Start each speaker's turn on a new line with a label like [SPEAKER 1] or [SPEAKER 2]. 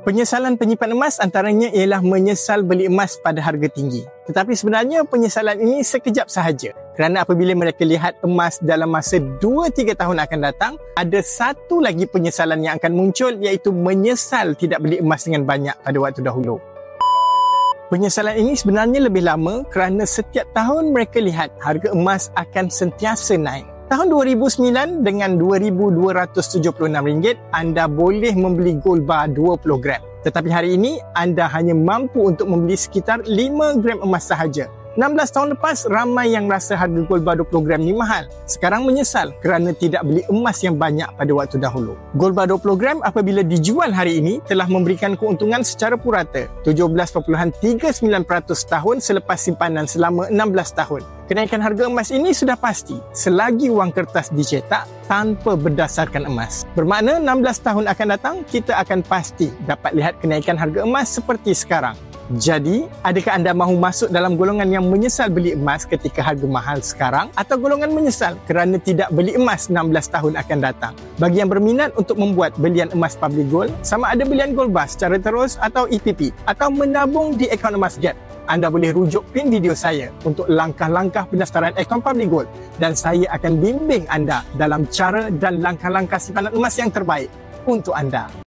[SPEAKER 1] Penyesalan penyimpan emas antaranya ialah menyesal beli emas pada harga tinggi. Tetapi sebenarnya penyesalan ini sekejap sahaja. Kerana apabila mereka lihat emas dalam masa 2-3 tahun akan datang, ada satu lagi penyesalan yang akan muncul, iaitu menyesal tidak beli emas dengan banyak pada waktu dahulu. Penyesalan ini sebenarnya lebih lama kerana setiap tahun mereka lihat harga emas akan sentiasa naik. Tahun 2009 dengan RM2,276, anda boleh membeli gold bar 20 gram. Tetapi hari ini, anda hanya mampu untuk membeli sekitar 5 gram emas sahaja. 16 tahun lepas, ramai yang rasa harga gold bar 20 gram ni mahal. Sekarang menyesal kerana tidak beli emas yang banyak pada waktu dahulu. Gold bar 20 gram apabila dijual hari ini telah memberikan keuntungan secara purata 17.39% tahun selepas simpanan selama 16 tahun. Kenaikan harga emas ini sudah pasti selagi wang kertas dicetak tanpa berdasarkan emas. Bermakna 16 tahun akan datang, kita akan pasti dapat lihat kenaikan harga emas seperti sekarang. Jadi, adakah anda mahu masuk dalam golongan yang menyesal beli emas ketika harga mahal sekarang, atau golongan menyesal kerana tidak beli emas 16 tahun akan datang? Bagi yang berminat untuk membuat belian emas public gold, sama ada belian gold bar secara terus atau EPP, atau menabung di akaun emas Gap, anda boleh rujuk pin video saya untuk langkah-langkah pendaftaran akaun public gold, dan saya akan bimbing anda dalam cara dan langkah-langkah simpanan emas yang terbaik untuk anda.